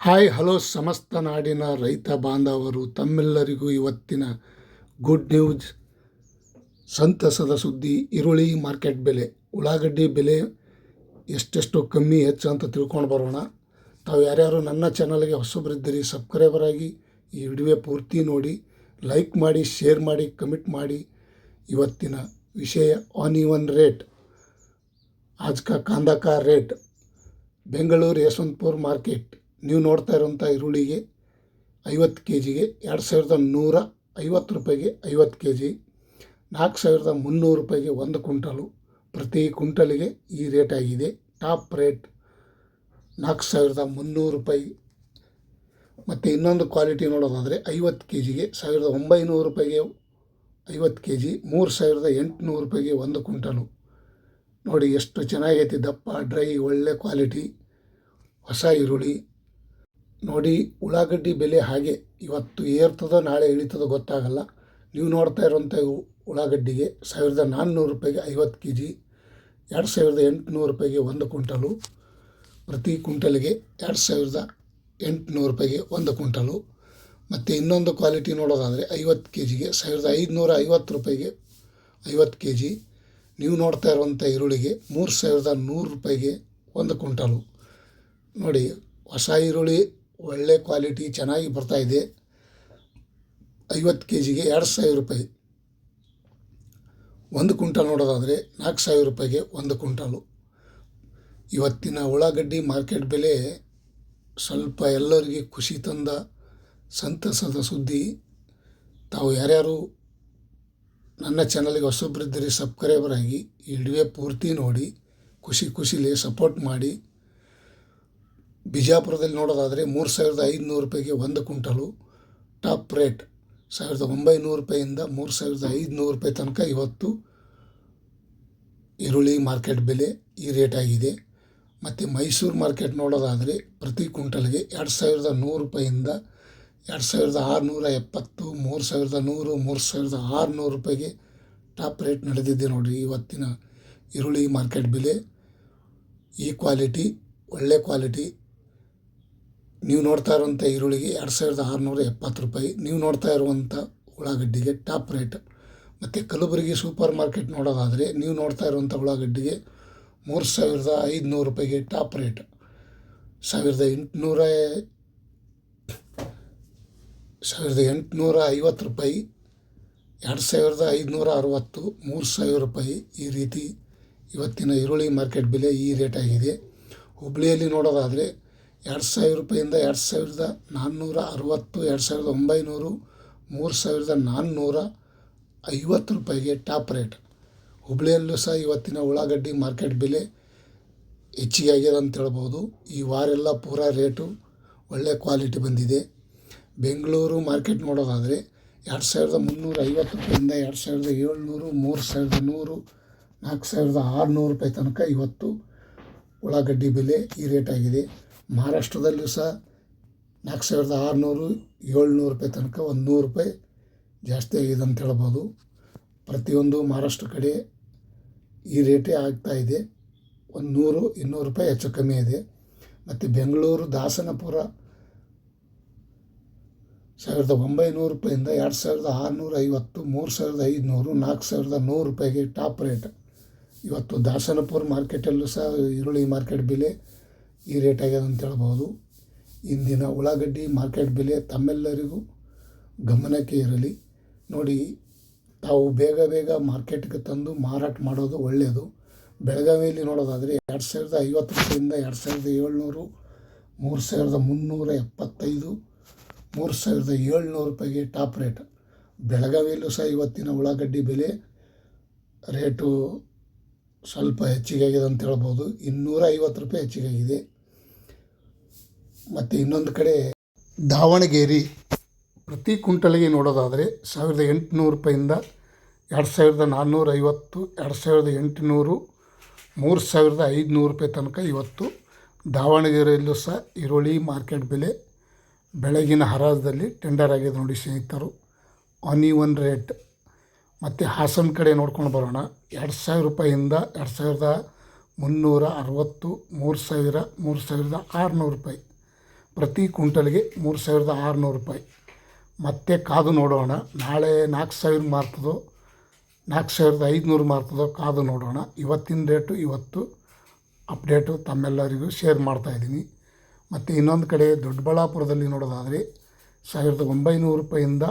Hi hello ಸಮಸ್ತ ನಾಡಿನ ರೈತ ಬಾಂಧವರು ತಮ್ಮೆಲ್ಲರಿಗೂ ಇವತ್ತಿನ ಗುಡ್ ನ್ಯೂಸ್ ಸಂತಸದ ಸುದ್ದಿ. ಈರುಳ್ಳಿ ಮಾರ್ಕೆಟ್ ಬೆಲೆ, ಉಳ್ಳಾಗಡ್ಡಿ ಬೆಲೆ ಎಷ್ಟೆಷ್ಟು ಕಮ್ಮಿ ಹೆಚ್ಚು ಅಂತ ತಿಳ್ಕೊಂಡು ಬರೋಣ. ತಾವು ಯಾರ್ಯಾರು ನನ್ನ ಚಾನಲ್ಗೆ ಹೊಸಬರಿದ್ದೀರಿ ಸಬ್ಸ್ಕ್ರೈಬರ್ ಆಗಿ ಈ ವಿಡಿಯೋ ಪೂರ್ತಿ ನೋಡಿ, ಲೈಕ್ ಮಾಡಿ, ಶೇರ್ ಮಾಡಿ, ಕಮೆಂಟ್ ಮಾಡಿ. ಇವತ್ತಿನ ವಿಷಯ ಆನಿಯನ್ ರೇಟ್, आज का कांदा का रेट ಬೆಂಗಳೂರು ಯಶವಂತಪುರ ಮಾರ್ಕೆಟ್. ನೀವು ನೋಡ್ತಾ ಇರೋಂಥ ಈರುಳ್ಳಿಗೆ 50 ಕೆ ಜಿಗೆ 2150 ರೂಪಾಯಿಗೆ 50 ಕೆ ಜಿ, 4300 ರೂಪಾಯಿಗೆ 1 ಕ್ವಿಂಟಲು. ಪ್ರತಿ ಕ್ವಿಂಟಲಿಗೆ ಈ ರೇಟ್ ಆಗಿದೆ. ಟಾಪ್ ರೇಟ್ 4300 ರೂಪಾಯಿ. ಮತ್ತು ಇನ್ನೊಂದು ಕ್ವಾಲಿಟಿ ನೋಡೋದಾದರೆ 50 ಕೆ ಜಿಗೆ 1900 ರೂಪಾಯಿಗೆ 50 ಕೆ ಜಿ, 3800 ರೂಪಾಯಿಗೆ 1 ಕ್ವಿಂಟಲು. ನೋಡಿ ಎಷ್ಟು ಚೆನ್ನಾಗೈತಿ, ದಪ್ಪ ಡ್ರೈ ಒಳ್ಳೆ ಕ್ವಾಲಿಟಿ ಹೊಸ ಈರುಳ್ಳಿ. ನೋಡಿ ಉಳ್ಳಾಗಡ್ಡಿ ಬೆಲೆ ಹಾಗೆ ಇವತ್ತು ಏರ್ತದೋ ನಾಳೆ ಇಳಿತದೋ ಗೊತ್ತಾಗಲ್ಲ. ನೀವು ನೋಡ್ತಾ ಇರೋಂಥ ಉಳ್ಳಾಗಡ್ಡಿಗೆ 1400 ರೂಪಾಯಿಗೆ 50 ಕೆ ಜಿ, 2800 ರೂಪಾಯಿಗೆ 1 ಕ್ವಿಂಟಲು. ಪ್ರತಿ ಕ್ವಿಂಟಲ್ಗೆ 2800 ರೂಪಾಯಿಗೆ 1 ಕ್ವಿಂಟಲು. ಮತ್ತು ಇನ್ನೊಂದು ಕ್ವಾಲಿಟಿ ನೋಡೋದಾದರೆ 50 ಕೆ ಜಿಗೆ 1550 ರೂಪಾಯಿಗೆ 50 ಕೆ ಜಿ. ನೀವು ನೋಡ್ತಾ ಇರುವಂಥ ಈರುಳ್ಳಿಗೆ 3100 ರೂಪಾಯಿಗೆ 1 ಕ್ವಿಂಟಲು. ನೋಡಿ ಹೊಸ ಈರುಳ್ಳಿ ಒಳ್ಳೆ ಕ್ವಾಲಿಟಿ ಚೆನ್ನಾಗಿ ಬರ್ತಾಯಿದೆ. 50 ಕೆ ಜಿಗೆ 2000 ರೂಪಾಯಿ 1 ಕ್ವಿಂಟಲ್. ನೋಡೋದಾದರೆ 4000 ರೂಪಾಯಿಗೆ 1 ಕ್ವಿಂಟಲು. ಇವತ್ತಿನ ಉಳ್ಳಾಗಡ್ಡಿ ಮಾರ್ಕೆಟ್ ಬೆಲೆ ಸ್ವಲ್ಪ ಎಲ್ಲರಿಗೆ ಖುಷಿ ತಂದ ಸಂತಸದ ಸುದ್ದಿ. ತಾವು ಯಾರ್ಯಾರು ನನ್ನ ಚಾನಲ್ಗೆ ಹೊಸಬ್ರಿದ್ದೀರಿ ಸಬ್ಸ್ಕ್ರೈಬರ್ ಆಗಿ ಈ ವಿಡಿಯೋ ಪೂರ್ತಿ ನೋಡಿ, ಖುಷಿಲೇ ಸಪೋರ್ಟ್ ಮಾಡಿ. ಬಿಜಾಪುರದಲ್ಲಿ ನೋಡೋದಾದರೆ 3500 ರೂಪಾಯಿಗೆ 1 ಕ್ವಿಂಟಲು. ಟಾಪ್ ರೇಟ್ 1900 ರೂಪಾಯಿಯಿಂದ 3500 ರೂಪಾಯಿ ತನಕ ಇವತ್ತು ಈರುಳ್ಳಿ ಮಾರ್ಕೆಟ್ ಬೆಲೆ ಈ ರೇಟ್ ಆಗಿದೆ. ಮತ್ತು ಮೈಸೂರು ಮಾರ್ಕೆಟ್ ನೋಡೋದಾದರೆ ಪ್ರತಿ ಕ್ವಿಂಟಲ್ಗೆ 2100 ರೂಪಾಯಿಯಿಂದ 2670, 3100, 3600 ರೂಪಾಯಿಗೆ ಟಾಪ್ ರೇಟ್ ನಡೆದಿದೆ. ನೋಡಿರಿ ಇವತ್ತಿನ ಈರುಳ್ಳಿ ಮಾರ್ಕೆಟ್ ಬೆಲೆ. ಈ ಕ್ವಾಲಿಟಿ ಒಳ್ಳೆ ಕ್ವಾಲಿಟಿ. ನೀವು ನೋಡ್ತಾ ಇರುವಂಥ ಈರುಳ್ಳಿಗೆ 2670 ರೂಪಾಯಿ. ನೀವು ನೋಡ್ತಾ ಇರುವಂಥ ಉಳ್ಳಾಗಡ್ಡಿಗೆ ಟಾಪ್ ರೇಟ್. ಮತ್ತು ಕಲಬುರಗಿ ಸೂಪರ್ ಮಾರ್ಕೆಟ್ ನೋಡೋದಾದರೆ ನೀವು ನೋಡ್ತಾ ಇರುವಂಥ ಉಳ್ಳಾಗಡ್ಡಿಗೆ 3500 ರೂಪಾಯಿಗೆ ಟಾಪ್ ರೇಟ್. 1850 ರೂಪಾಯಿ, 2560, 3000 ರೂಪಾಯಿ. ಈ ರೀತಿ ಇವತ್ತಿನ ಈರುಳ್ಳಿ ಮಾರ್ಕೆಟ್ ಬೆಲೆ ಈ ರೇಟ್ ಆಗಿದೆ. ಹುಬ್ಬಳ್ಳಿಯಲ್ಲಿ ನೋಡೋದಾದರೆ 2000 ರೂಪಾಯಿಂದ 2460, 2900, 3450 ರೂಪಾಯಿಗೆ ಟಾಪ್ ರೇಟ್. ಹುಬ್ಬಳ್ಳಿಯಲ್ಲೂ ಸಹ ಇವತ್ತಿನ ಉಳ್ಳಾಗಡ್ಡಿ ಮಾರ್ಕೆಟ್ ಬೆಲೆ ಹೆಚ್ಚಿಗೆ ಆಗಿದೆ ಅಂತ ಹೇಳ್ಬೋದು. ಈ ವಾರೆಲ್ಲ ಪೂರಾ ರೇಟು ಒಳ್ಳೆ ಕ್ವಾಲಿಟಿ ಬಂದಿದೆ. ಬೆಂಗಳೂರು ಮಾರ್ಕೆಟ್ ನೋಡೋದಾದರೆ 2350 ರೂಪಾಯಿಂದ 2700, 3100, 4600 ರೂಪಾಯಿ ತನಕ ಇವತ್ತು ಉಳ್ಳಾಗಡ್ಡಿ ಬೆಲೆ ಈ ರೇಟ್ ಆಗಿದೆ. ಮಹಾರಾಷ್ಟ್ರದಲ್ಲೂ ಸಹ 4600, 700 ರೂಪಾಯಿ ತನಕ 100 ರೂಪಾಯಿ ಜಾಸ್ತಿ ಆಗಿದೆ ಅಂತ ಹೇಳ್ಬೋದು. ಪ್ರತಿಯೊಂದು ಮಹಾರಾಷ್ಟ್ರ ಕಡೆ ಈ ರೇಟೇ ಆಗ್ತಾಯಿದೆ. 100, 200 ರೂಪಾಯಿ ಹೆಚ್ಚು ಕಮ್ಮಿ ಇದೆ. ಮತ್ತು ಬೆಂಗಳೂರು ದಾಸನಪುರ 1900 ರೂಪಾಯಿಂದ 2650, 3500, 4100 ರೂಪಾಯಿಗೆ ಟಾಪ್ ರೇಟ್. ಇವತ್ತು ದಾಸನಪುರ ಮಾರ್ಕೆಟಲ್ಲೂ ಸಹ ಈರುಳ್ಳಿ ಮಾರ್ಕೆಟ್ ಬೆಲೆ ಈ ರೇಟ್ ಆಗ್ಯದ ಅಂತ ಹೇಳ್ಬೋದು. ಇಂದಿನ ಉಳ್ಳಾಗಡ್ಡಿ ಮಾರ್ಕೆಟ್ ಬೆಲೆ ತಮ್ಮೆಲ್ಲರಿಗೂ ಗಮನಕ್ಕೆ ಇರಲಿ. ನೋಡಿ ತಾವು ಬೇಗ ಮಾರ್ಕೆಟ್ಗೆ ತಂದು ಮಾರಾಟ ಮಾಡೋದು ಒಳ್ಳೆಯದು. ಬೆಳಗಾವಿಯಲ್ಲಿ ನೋಡೋದಾದರೆ 2050 ರೂಪಾಯಿಂದ 2700, 3375, 3700 ರೂಪಾಯಿಗೆ ಟಾಪ್ ರೇಟ್. ಬೆಳಗಾವಿಯಲ್ಲೂ ಸಹ ಇವತ್ತಿನ ಉಳ್ಳಾಗಡ್ಡಿ ಬೆಲೆ ರೇಟು ಸ್ವಲ್ಪ ಹೆಚ್ಚಿಗೆ ಆಗಿದೆ ಅಂತ ಹೇಳ್ಬೋದು. 250 ರೂಪಾಯಿ ಹೆಚ್ಚಿಗೆ ಆಗಿದೆ. ಮತ್ತು ಇನ್ನೊಂದು ಕಡೆ ದಾವಣಗೆರೆ ಪ್ರತಿ ಕ್ವಿಂಟಲ್ಗೆ ನೋಡೋದಾದರೆ 1800 ರೂಪಾಯಿಂದ 2450, 2800, 3500 ರೂಪಾಯಿ ತನಕ ಇವತ್ತು ದಾವಣಗೆರೆಯಲ್ಲೂ ಸಹ ಈರುಳ್ಳಿ ಮಾರ್ಕೆಟ್ ಬೆಲೆ ಬೆಳಗಿನ ಹರಾಜದಲ್ಲಿ ಟೆಂಡರ್ ಆಗಿದೆ ನೋಡಿ ಸ್ನೇಹಿತರು. Onion rate. ಮತ್ತು ಹಾಸನ ಕಡೆ ನೋಡ್ಕೊಂಡು ಬರೋಣ. 2000 ರೂಪಾಯಿಂದ 2360, 3000, 3600 ರೂಪಾಯಿ. ಪ್ರತಿ ಕ್ವಿಂಟಲ್ಗೆ 3600 ರೂಪಾಯಿ. ಮತ್ತೆ ಕಾದು ನೋಡೋಣ, ನಾಳೆ 4000 ಮಾರ್ತದೋ 4500 ಮಾರ್ತದೋ ಕಾದು ನೋಡೋಣ. ಇವತ್ತಿನ ರೇಟು ಇವತ್ತು ಅಪ್ಡೇಟು ತಮ್ಮೆಲ್ಲರಿಗೂ ಶೇರ್ ಮಾಡ್ತಾಯಿದ್ದೀನಿ. ಮತ್ತು ಇನ್ನೊಂದು ಕಡೆ ದೊಡ್ಡಬಳ್ಳಾಪುರದಲ್ಲಿ ನೋಡೋದಾದರೆ 1900 ರೂಪಾಯಿಂದ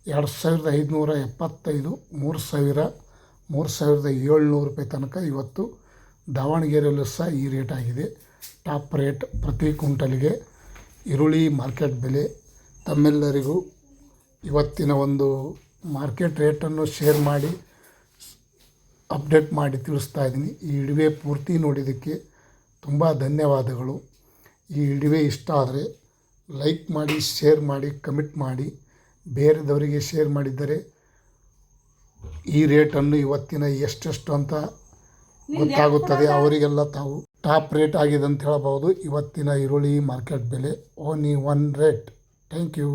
2575, 3000, 3700 ರೂಪಾಯಿ ತನಕ ಇವತ್ತು ದಾವಣಗೆರೆಯಲ್ಲೂ ಸಹ ಈ ರೇಟ್ ಆಗಿದೆ. ಟಾಪ್ ರೇಟ್ ಪ್ರತಿ ಕ್ವಿಂಟಲ್ಗೆ ಈರುಳ್ಳಿ ಮಾರ್ಕೆಟ್ ಬೆಲೆ ತಮ್ಮೆಲ್ಲರಿಗೂ ಇವತ್ತಿನ ಒಂದು ಮಾರ್ಕೆಟ್ ರೇಟನ್ನು ಶೇರ್ ಮಾಡಿ ಅಪ್ಡೇಟ್ ಮಾಡಿ ತಿಳಿಸ್ತಾ ಇದ್ದೀನಿ. ಈ ವಿಡಿಯೋ ಪೂರ್ತಿ ನೋಡಿದ್ದಕ್ಕೆ ತುಂಬ ಧನ್ಯವಾದಗಳು. ಈ ವಿಡಿಯೋ ಇಷ್ಟ ಆದರೆ ಲೈಕ್ ಮಾಡಿ, ಶೇರ್ ಮಾಡಿ, ಕಮೆಂಟ್ ಮಾಡಿ. ಬೇರೆದವರಿಗೆ ಶೇರ್ ಮಾಡಿದ್ದರೆ ಈ ರೇಟನ್ನು ಇವತ್ತಿನ ಎಷ್ಟೆಷ್ಟು ಅಂತ ಗೊತ್ತಾಗುತ್ತದೆ. ಅವರಿಗೆಲ್ಲ ತಾವು ಟಾಪ್ ರೇಟ್ ಆಗಿದೆ ಅಂತ ಹೇಳಬಹುದು. ಇವತ್ತಿನ ಈರುಳ್ಳಿ ಮಾರ್ಕೆಟ್ ಬೆಲೆ ಓನ್ಲಿ 1 ರೇಟ್. Thank you.